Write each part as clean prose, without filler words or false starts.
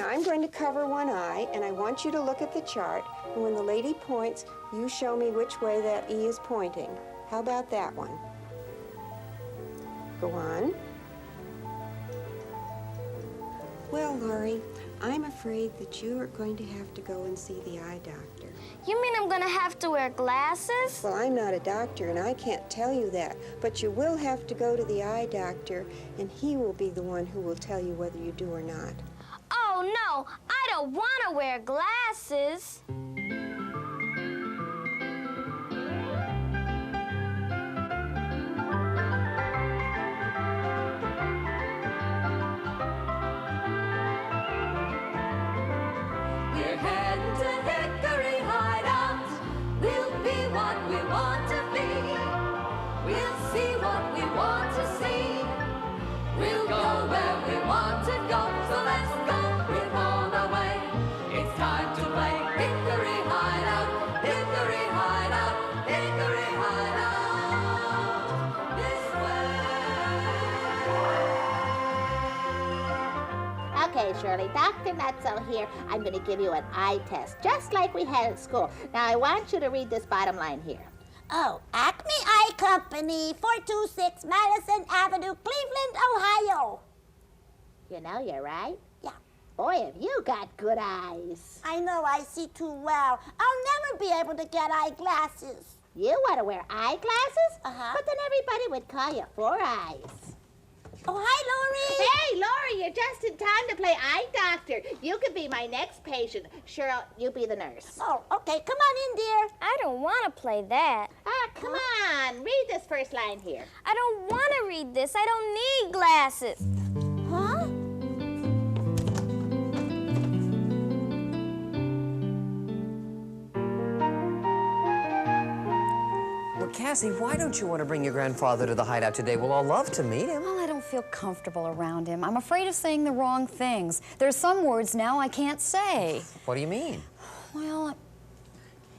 Now I'm going to cover one eye, and I want you to look at the chart, and when the lady points, you show me which way that E is pointing. How about that one? Go on. Well, Laurie, I'm afraid that you are going to have to go and see the eye doctor. You mean I'm gonna have to wear glasses? Well, I'm not a doctor, and I can't tell you that, but you will have to go to the eye doctor, and he will be the one who will tell you whether you do or not. Oh, no, I don't want to wear glasses. We're heading to Hickory Hideout. We'll be what we want to be. We'll see what we want to see. We'll go where we want to go. So let's go with all the way. It's time to play Hickory Hideout. Hickory Hideout. Hickory Hideout. This way. Okay, Shirley, Dr. Nutso here. I'm going to give you an eye test, just like we had at school. Now, I want you to read this bottom line here. Oh, Acme Eye Company, 426 Madison Avenue, Cleveland, Ohio. You know you're right. Yeah. Boy, have you got good eyes. I know I see too well. I'll never be able to get eyeglasses. You want to wear eyeglasses? Uh-huh. But then everybody would call you Four Eyes. Oh, hi, Laurie. Hey, Laura, you're just in time to play eye doctor. You could be my next patient. Cheryl, you be the nurse. Oh, okay. Come on in, dear. I don't want to play that. Ah, come on. Read this first line here. I don't want to read this. I don't need glasses. Huh? Well, Cassie, why don't you want to bring your grandfather to the hideout today? We'll all love to meet him. Well, I don't feel comfortable around him. I'm afraid of saying the wrong things. There's some words now I can't say. What do you mean? Well,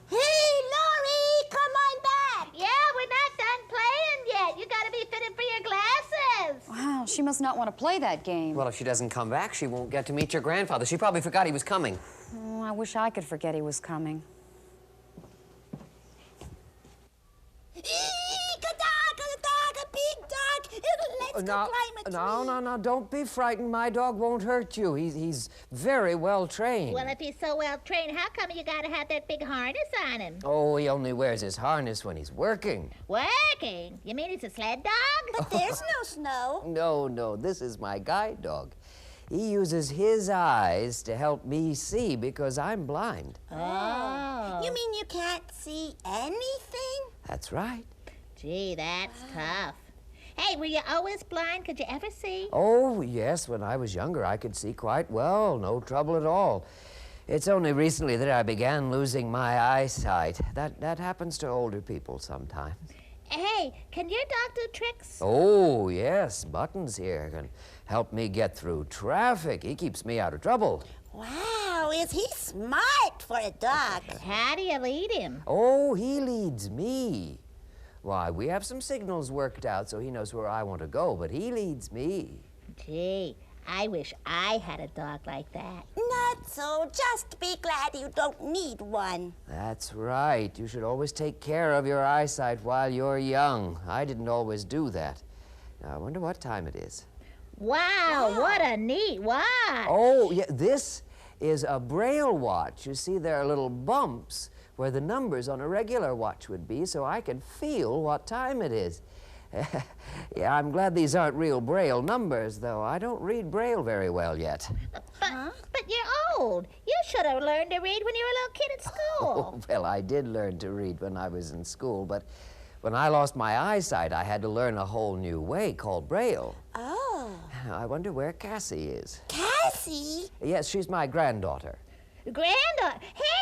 Hey, Laurie, come on back. Yeah, we're not done playing yet. You got to be fitted for your glasses. wow, she must not want to play that game. Well, if she doesn't come back, she won't get to meet your grandfather. She probably forgot he was coming. Oh, I wish I could forget he was coming. A big dog. Let's go climb a tree. No, don't be frightened. My dog won't hurt you. He's very well trained. Well, if he's so well trained, how come you got to have that big harness on him? Oh, he only wears his harness when he's working. Working? You mean he's a sled dog? But there's no snow. No, this is my guide dog. He uses his eyes to help me see because I'm blind. Oh. You mean you can't see anything? That's right. Gee, that's tough. Hey, were you always blind? Could you ever see? Oh, yes, when I was younger, I could see quite well. No trouble at all. It's only recently that I began losing my eyesight. That happens to older people sometimes. Hey, can your dog do tricks? Oh, yes, Buttons here can help me get through traffic. He keeps me out of trouble. Wow, is he smart for a dog? How do you lead him? Oh, he leads me. Why, we have some signals worked out so he knows where I want to go, but he leads me. Gee, I wish I had a dog like that. Not so. Just be glad you don't need one. That's right. You should always take care of your eyesight while you're young. I didn't always do that. Now, I wonder what time it is. Wow, what a neat watch. Oh, yeah, this is a Braille watch. You see, there are little bumps where the numbers on a regular watch would be, so I can feel what time it is. Yeah, I'm glad these aren't real Braille numbers, though. I don't read Braille very well yet. But you're old. You should have learned to read when you were a little kid at school. Oh, well, I did learn to read when I was in school, but when I lost my eyesight, I had to learn a whole new way called Braille. Oh. I wonder where Cassie is. Cassie? Yes, she's my granddaughter. Granddaughter,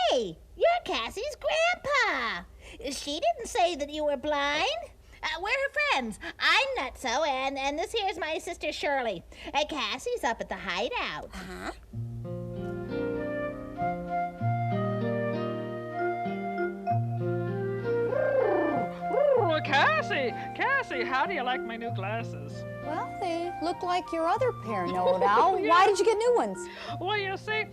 hey, you're Cassie's grandpa. She didn't say that you were blind. We're her friends. I'm Nutso, and this here's my sister Shirley. Cassie's up at the hideout. Uh-huh. Cassie, how do you like my new glasses? Well, they look like your other pair, Know-It-All. Why did you get new ones? Well, you see,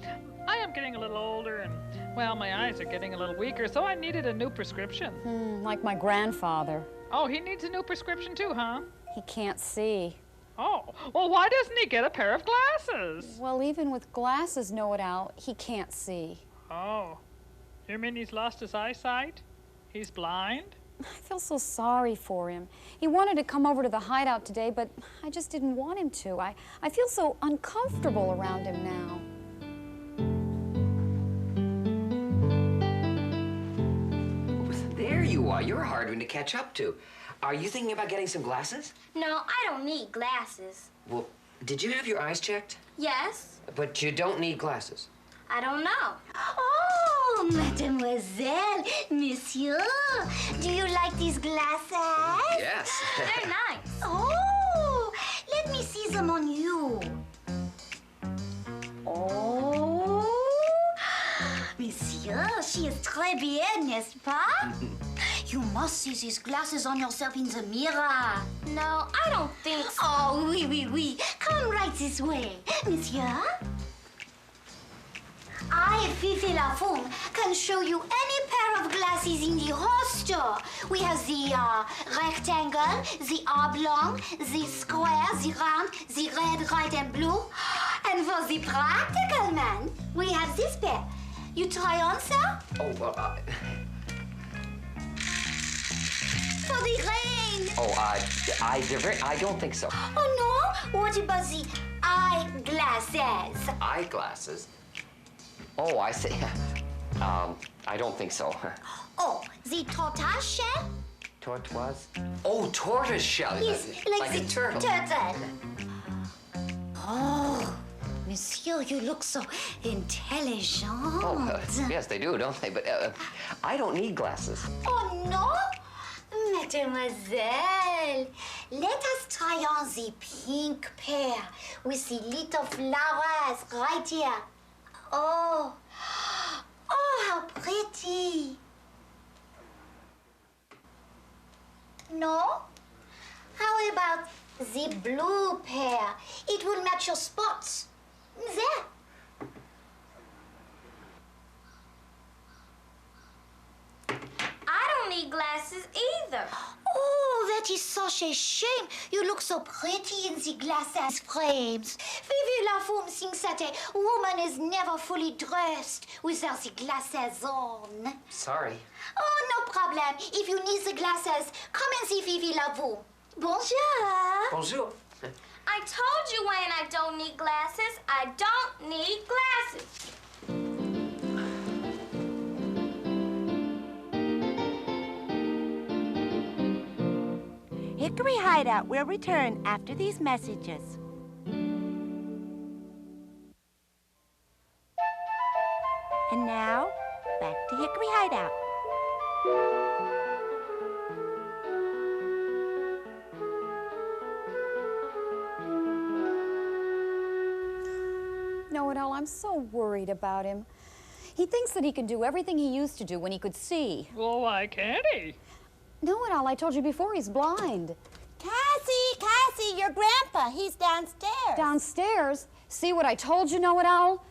I am getting a little older and, well, my eyes are getting a little weaker, so I needed a new prescription. Like my grandfather. Oh, he needs a new prescription too, huh? He can't see. Oh, well, why doesn't he get a pair of glasses? Well, even with glasses, Know-It-All, he can't see. Oh, you mean he's lost his eyesight? He's blind? I feel so sorry for him. He wanted to come over to the hideout today, but I just didn't want him to. I feel so uncomfortable around him now. There you are. You're a hard one to catch up to. Are you thinking about getting some glasses? No, I don't need glasses. Well, did you have your eyes checked? Yes? But you don't need glasses. I don't know. Oh, mademoiselle, monsieur, do you like these glasses? Yes. They're nice. Oh, let me see them on you. Oh, monsieur, she is très bien, n'est-ce pas? You must see these glasses on yourself in the mirror. No, I don't think so. Oh, oui, oui, oui. Come right this way, monsieur. I, Fifi La Foum, can show you any pair of glasses in the whole store. We have the rectangle, the oblong, the square, the round, the red, white, and blue. And for the practical man, we have this pair. You try on, sir? Oh, well, For the rain. oh, I don't think so. Oh, no? What about the eyeglasses? Eyeglasses? Oh, I see. I don't think so. Oh, the tortoise shell? Tortoise? Oh, tortoise shell. Yes, like a the turtle. Oh, monsieur, you look so intelligent. Oh, yes, they do, don't they? But I don't need glasses. Oh, no? Mademoiselle, let us try on the pink pair with the little flowers right here. Oh, how pretty. No? How about the blue pair? It will match your spots. There. I don't need glasses either. Oh, that is such a shame. You look so pretty in the glasses frames. Vivi La Foum thinks that a woman is never fully dressed without the glasses on. Sorry. Oh, no problem. If you need the glasses, come and see Vivi La Foum. Bonjour. Bonjour. I told you, Wayne, I don't need glasses. I don't need glasses. Hickory Hideout will return after these messages. And now, back to Hickory Hideout. Know-It-All, I'm so worried about him. He thinks that he can do everything he used to do when he could see. Well, why can't he? Know-It-All, I told you before, he's blind. Cassie, your grandpa, he's downstairs. Downstairs? See what I told you, Know-It-All?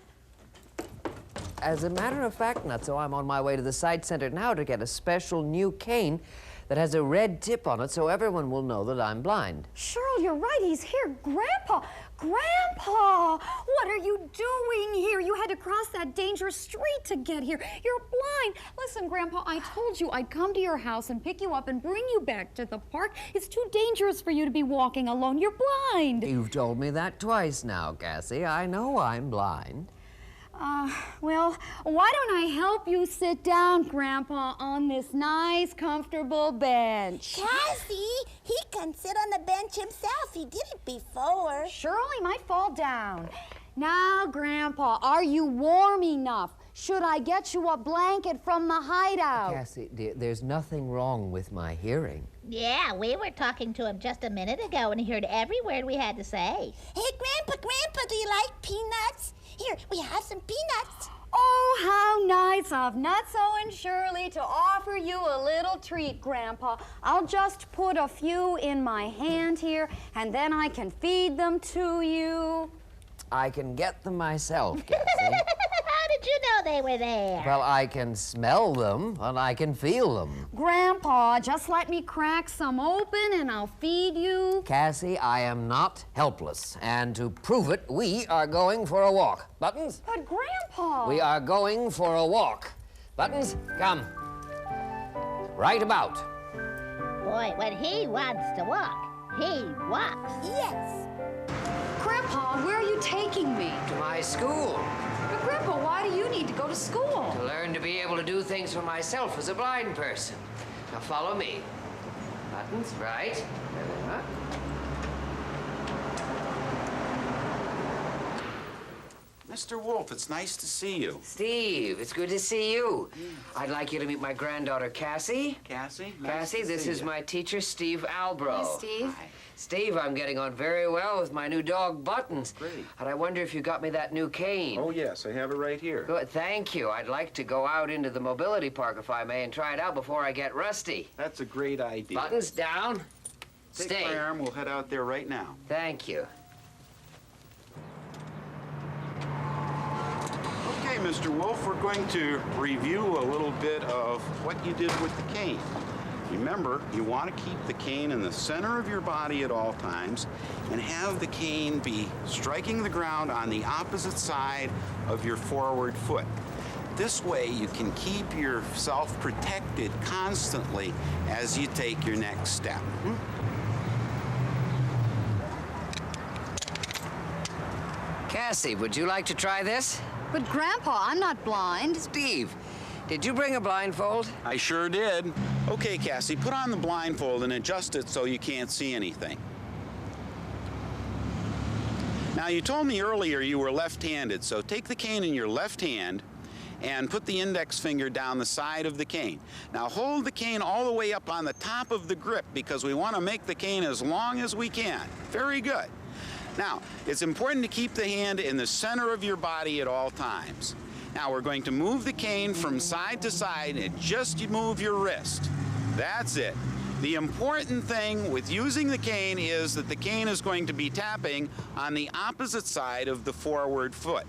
As a matter of fact, Nutso, I'm on my way to the Sight Center now to get a special new cane that has a red tip on it so everyone will know that I'm blind. Cheryl, you're right, he's here. Grandpa! Grandpa! What are you doing here? You had to cross that dangerous street to get here. You're blind. Listen, Grandpa, I told you I'd come to your house and pick you up and bring you back to the park. It's too dangerous for you to be walking alone. You're blind. You've told me that twice now, Cassie. I know I'm blind. Well, why don't I help you sit down, Grandpa, on this nice, comfortable bench? Cassie, he can sit on the bench himself. He did it before. Cheryl, he might fall down. Now, Grandpa, are you warm enough? Should I get you a blanket from the hideout? Cassie, dear, there's nothing wrong with my hearing. Yeah, we were talking to him just a minute ago and he heard every word we had to say. Hey, Grandpa, do you like peanuts? Here, we have some peanuts. Oh, how nice of Nutso and Shirley to offer you a little treat, Grandpa. I'll just put a few in my hand here, and then I can feed them to you. I can get them myself, Cassie. How did you know they were there? Well, I can smell them, and I can feel them. Grandpa, just let me crack some open and I'll feed you. Cassie, I am not helpless. And to prove it, we are going for a walk. Buttons? But Grandpa... We are going for a walk. Buttons, come. Right about. Boy, when he wants to walk, he walks. Yes. Grandpa, where are you taking me? To my school. But Grandpa, why do you need to go to school? To learn to be able to do things for myself as a blind person. Now follow me. Buttons, right. There we are. Mr. Wolf, it's nice to see you. Steve, it's good to see you. I'd like you to meet my granddaughter, Cassie. Cassie? Cassie, this is my teacher, Steve Albro. Hey, Steve. Hi. Steve, I'm getting on very well with my new dog, Buttons. Great. And I wonder if you got me that new cane. Oh, yes, I have it right here. Good, thank you. I'd like to go out into the mobility park, if I may, and try it out before I get rusty. That's a great idea. Buttons down. Take Stay. my arm, we'll head out there right now. Thank you. Okay, Mr. Wolf, we're going to review a little bit of what you did with the cane. Remember, you want to keep the cane in the center of your body at all times and have the cane be striking the ground on the opposite side of your forward foot. This way, you can keep yourself protected constantly as you take your next step. Cassie, would you like to try this? But Grandpa, I'm not blind. Steve, did you bring a blindfold? I sure did. Okay, Cassie, put on the blindfold and adjust it so you can't see anything. Now, you told me earlier you were left-handed, so take the cane in your left hand and put the index finger down the side of the cane. Now, hold the cane all the way up on the top of the grip because we want to make the cane as long as we can. Very good. Now, it's important to keep the hand in the center of your body at all times. Now, we're going to move the cane from side to side and just move your wrist. That's it. The important thing with using the cane is that the cane is going to be tapping on the opposite side of the forward foot.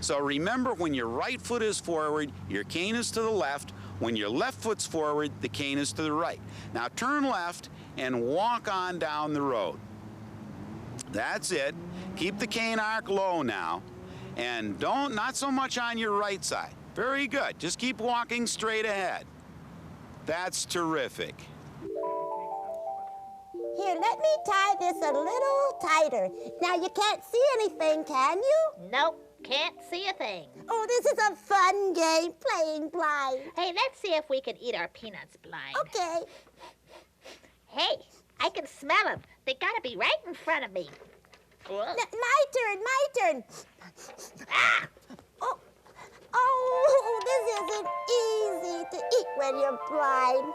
So remember, when your right foot is forward, your cane is to the left. When your left foot's forward, the cane is to the right. Now turn left and walk on down the road. That's it. Keep the cane arc low now. And not so much on your right side. Very good. Just keep walking straight ahead. That's terrific. Here, let me tie this a little tighter. Now, you can't see anything, can you? Nope, can't see a thing. Oh, this is a fun game, playing blind. Hey, let's see if we can eat our peanuts blind. Okay. Hey, I can smell them. They gotta be right in front of me. My turn. Ah! Oh, this isn't easy to eat when you're blind.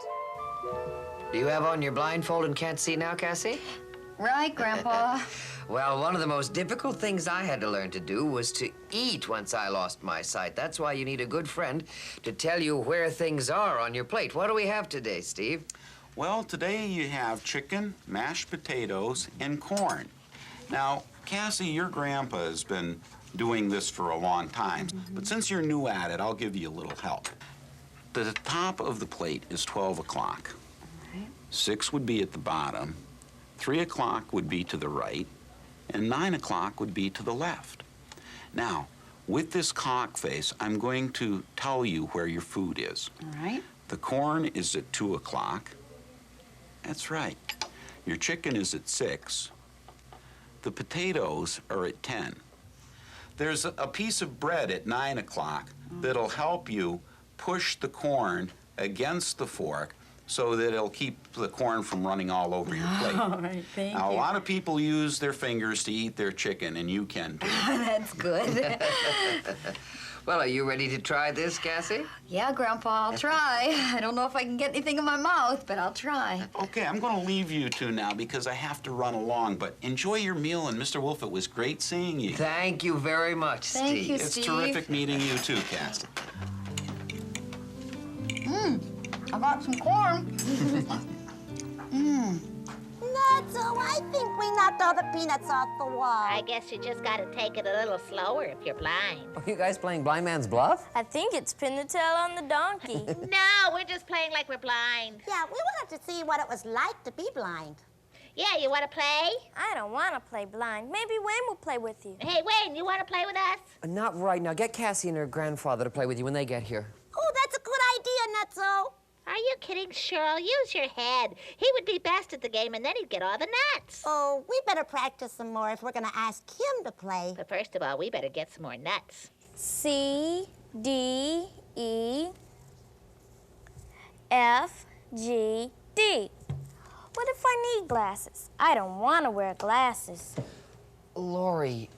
Do you have on your blindfold and can't see now, Cassie? Right, Grandpa. Well, one of the most difficult things I had to learn to do was to eat once I lost my sight. That's why you need a good friend to tell you where things are on your plate. What do we have today, Steve? Well, today you have chicken, mashed potatoes, and corn. Now, Cassie, your grandpa has been doing this for a long time, but since you're new at it, I'll give you a little help. The top of the plate is 12 o'clock. 6 would be at the bottom, 3 o'clock would be to the right, and 9 o'clock would be to the left. Now, with this clock face, I'm going to tell you where your food is. All right. The corn is at 2 o'clock. That's right. Your chicken is at 6. The potatoes are at 10. There's a piece of bread at 9 o'clock that'll help you push the corn against the fork so that it'll keep the corn from running all over your plate. All right, thank Now, you. a lot of people use their fingers to eat their chicken, and you can too. That's good. Well, are you ready to try this, Cassie? Yeah, Grandpa, I'll try. I don't know if I can get anything in my mouth, but I'll try. Okay, I'm going to leave you two now because I have to run along, but enjoy your meal, and Mr. Wolf, it was great seeing you. Thank you very much, Steve. Thank you, It's Steve. terrific meeting you too, Cassie. I got some corn. Nutso, I think we knocked all the peanuts off the wall. I guess you just gotta take it a little slower if you're blind. Are you guys playing blind man's bluff? I think it's pin the tail on the donkey. No, we're just playing like we're blind. Yeah, we wanted to see what it was like to be blind. Yeah, you wanna play? I don't want to play blind. Maybe Wayne will play with you. Hey, Wayne, you wanna play with us? Not right now. Get Cassie and her grandfather to play with you when they get here. Oh, that's a good idea, Nutso. Are you kidding, Cheryl? Use your head. He would be best at the game, and then he'd get all the nuts. Oh, we better practice some more if we're going to ask him to play. But first of all, we better get some more nuts. C, D, E, F, G, D. What if I need glasses? I don't want to wear glasses. Lori,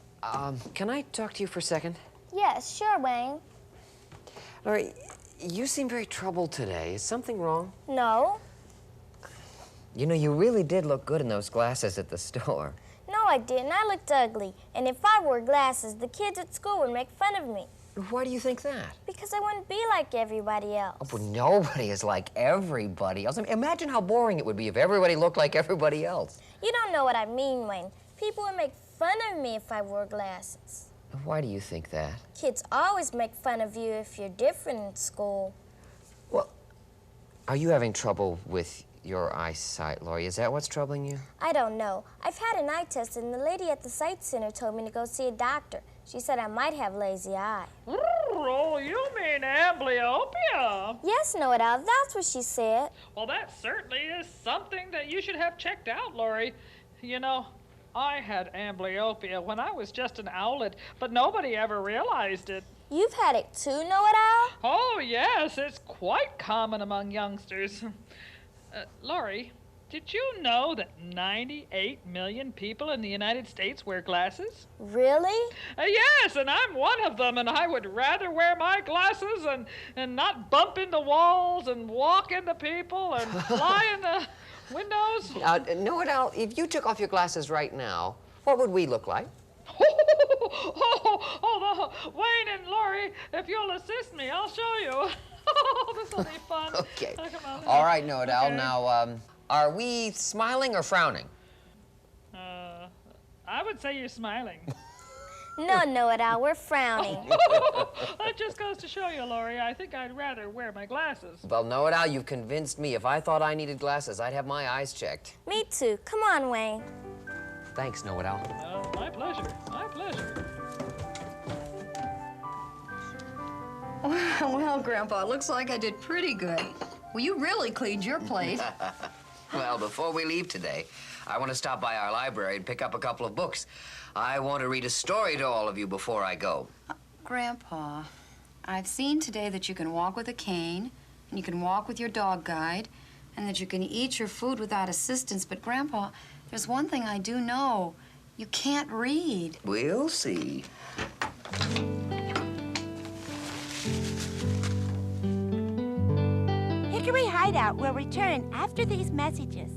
can I talk to you for a second? Yes, sure, Wayne. Lori, you seem very troubled today. Is something wrong? No. You know, you really did look good in those glasses at the store. No, I didn't. I looked ugly. And if I wore glasses, the kids at school would make fun of me. Why do you think that? Because I wouldn't be like everybody else. Oh, but nobody is like everybody else. I mean, imagine how boring it would be if everybody looked like everybody else. You don't know what I mean, Wayne. People would make fun of me if I wore glasses. Why do you think that? Kids always make fun of you if you're different in school. Well, are you having trouble with your eyesight, Lori? Is that what's troubling you? I don't know. I've had an eye test, and the lady at the sight center told me to go see a doctor. She said I might have lazy eye. Oh, you mean amblyopia? Yes, know-it-all. That's what she said. Well, that certainly is something that you should have checked out, Lori. You know, I had amblyopia when I was just an owlet, but nobody ever realized it. You've had it too, know-it-all? Oh, yes, it's quite common among youngsters. Lori, did you know that 98 million people in the United States wear glasses? Really? Yes, and I'm one of them, and I would rather wear my glasses and not bump into walls and walk into people and fly in the windows. Know-it-all, if you took off your glasses right now, what would we look like? Wayne and Lori, if you'll assist me, I'll show you. This will be fun. Okay. Oh, come on. All right, Know-it-all. Okay. Now, are we smiling or frowning? I would say you're smiling. No, know-it-all, we're frowning. That just goes to show you, Lori, I think I'd rather wear my glasses. Well, Know-it-all, you've convinced me. If I thought I needed glasses, I'd have my eyes checked. Me too. Come on, Wayne. Thanks, Know-it-all. My pleasure. My pleasure. Well, Grandpa, it looks like I did pretty good. Well, you really cleaned your plate. Well, before we leave today, I want to stop by our library and pick up a couple of books. I want to read a story to all of you before I go. Grandpa, I've seen today that you can walk with a cane, and you can walk with your dog guide, and that you can eat your food without assistance. But, Grandpa, there's one thing I do know. You can't read. We'll see. Hickory Hideout will return after these messages.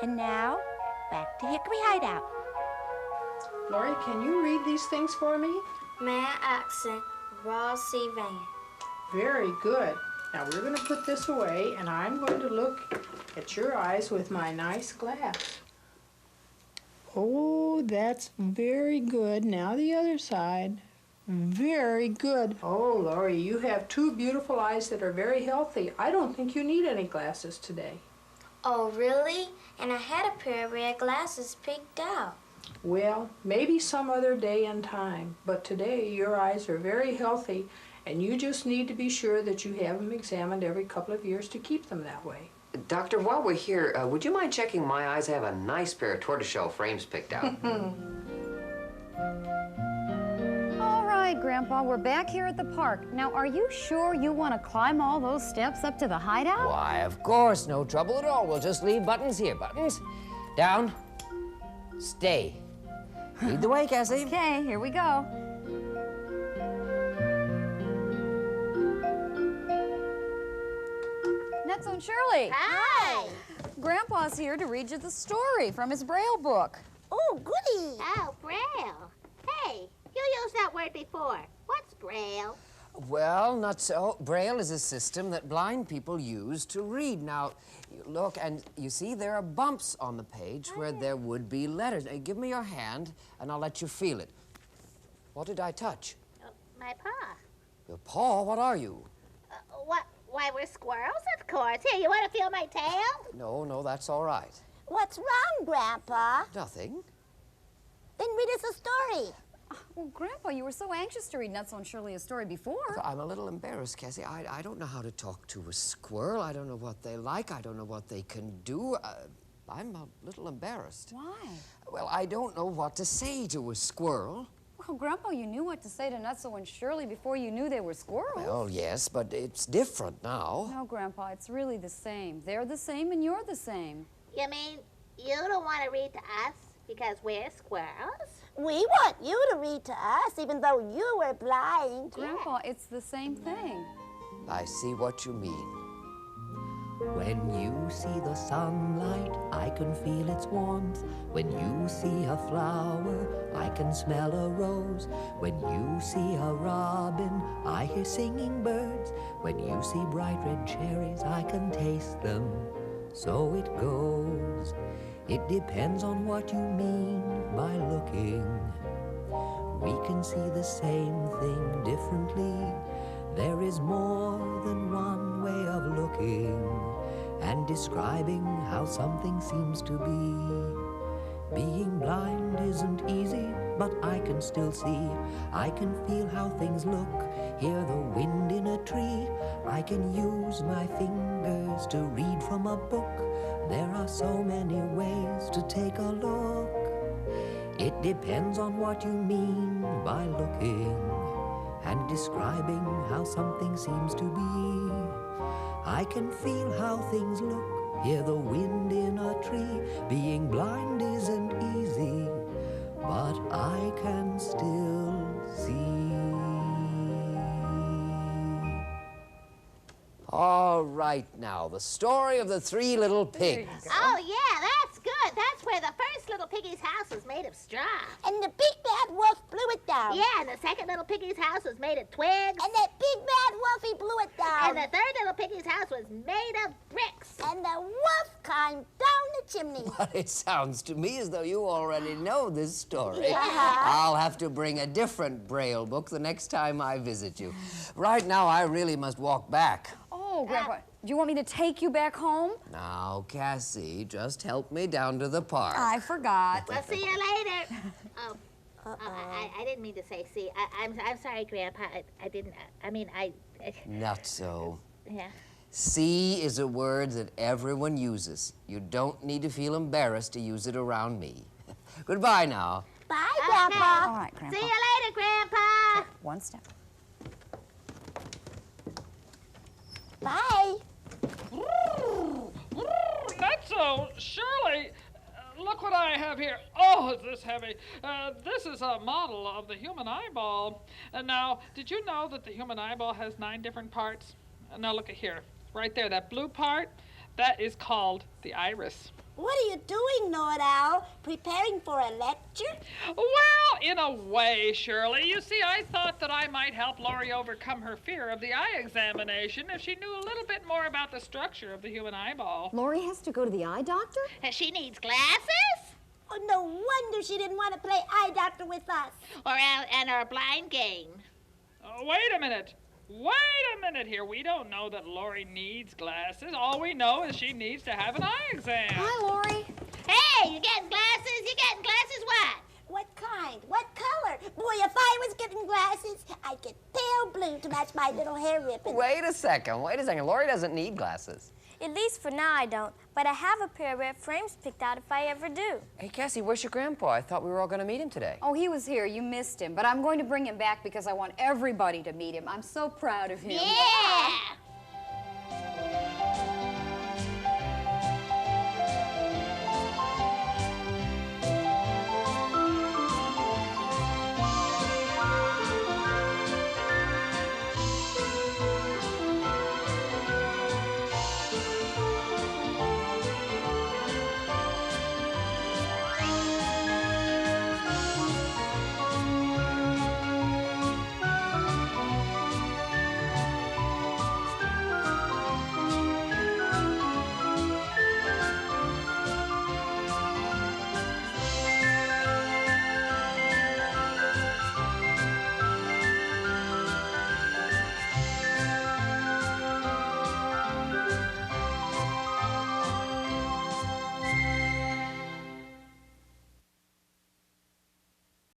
And now, back to Hickory Hideout. Lori, can you read these things for me? May accent, raw sea van. Very good. Now we're going to put this away, and I'm going to look at your eyes with my nice glass. Oh, that's very good. Now the other side. Very good. Oh, Lori, you have two beautiful eyes that are very healthy. I don't think you need any glasses today. Oh, really? And I had a pair of red glasses picked out. Well, maybe some other day and time, but today your eyes are very healthy, and you just need to be sure that you have them examined every couple of years to keep them that way. Doctor, while we're here, would you mind checking my eyes? I have a nice pair of tortoiseshell frames picked out. All right, right, Grandpa, we're back here at the park. Now, are you sure you want to climb all those steps up to the hideout? Why, of course, no trouble at all. We'll just leave Buttons here. Buttons, down, stay. Lead the way, Cassie. Okay, here we go. Netso and Shirley. Hi. Grandpa's here to read you the story from his Braille book. Oh, goody. Oh, Braille. Hey, you used that word before. What's Braille? Well, not so. Braille is a system that blind people use to read. Now, you look, and you see there are bumps on the page where there would be letters. Give me your hand, and I'll let you feel it. What did I touch? My paw. Your paw? What are you? What? Why, we're squirrels, of course. Here, you want to feel my tail? No, that's all right. What's wrong, Grandpa? Nothing. Then read us a story. Well, Grandpa, you were so anxious to read Netso and Shirley a story before. I'm a little embarrassed, Cassie. I don't know how to talk to a squirrel. I don't know what they like. I don't know what they can do. I'm a little embarrassed. Why? Well, I don't know what to say to a squirrel. Well, Grandpa, you knew what to say to Netso and Shirley before you knew they were squirrels. Well, yes, but it's different now. No, Grandpa, it's really the same. They're the same and you're the same. You mean you don't want to read to us because we're squirrels? We want you to read to us, even though you were blind. Grandpa, it's the same thing. I see what you mean. When you see the sunlight, I can feel its warmth. When you see a flower, I can smell a rose. When you see a robin, I hear singing birds. When you see bright red cherries, I can taste them. So it goes. It depends on what you mean by looking. We can see the same thing differently. There is more than one way of looking and describing how something seems to be. Being blind isn't easy, but I can still see. I can feel how things look, hear the wind in a tree. I can use my fingers to read from a book. There are so many ways to take a look. It depends on what you mean by looking and describing how something seems to be. I can feel how things look, hear the wind in a tree. Being blind isn't easy, but I can still see. All right now, the story of the 3 little pigs. Oh, yeah, that's good. That's where the first little piggy's house was made of straw. And the big bad wolf blew it down. Yeah, and the second little piggy's house was made of twigs. And that big bad wolfie blew it down. And the third little piggy's house was made of bricks. And the wolf climbed down the chimney. Well, it sounds to me as though you already know this story. Yeah. I'll have to bring a different Braille book the next time I visit you. Right now, I really must walk back. Oh, Grandpa, do you want me to take you back home? Now, Cassie, just help me down to the park. I forgot. We'll see you later. Oh, I didn't mean to say see. I'm sorry, Grandpa. I didn't. I mean, Not so. Yeah. See is a word that everyone uses. You don't need to feel embarrassed to use it around me. Goodbye now. Bye, Grandpa. All right, Grandpa. See you later, Grandpa. One step. Bye. Netso, Shirley, look what I have here. Oh, is this heavy? This is a model of the human eyeball. And now, did you know that the human eyeball has 9 different parts? Now look at here. Right there, that blue part, that is called the iris. What are you doing, Know-it-all? Preparing for a lecture? Well, in a way, Shirley. You see, I thought that I might help Laurie overcome her fear of the eye examination if she knew a little bit more about the structure of the human eyeball. Laurie has to go to the eye doctor? And she needs glasses? Oh, no wonder she didn't want to play eye doctor with us. And our blind game. Wait a minute. Wait a minute here. We don't know that Laurie needs glasses. All we know is she needs to have an eye exam. Hi, Laurie. Hey, you getting glasses? You getting glasses what? What kind? What color? Boy, if I was getting glasses, I'd get pale blue to match my little hair ribbon. Wait a second. Lori doesn't need glasses. At least for now I don't, but I have a pair of red frames picked out if I ever do. Hey, Cassie, where's your grandpa? I thought we were all going to meet him today. Oh, he was here. You missed him. But I'm going to bring him back because I want everybody to meet him. I'm so proud of him. Yeah!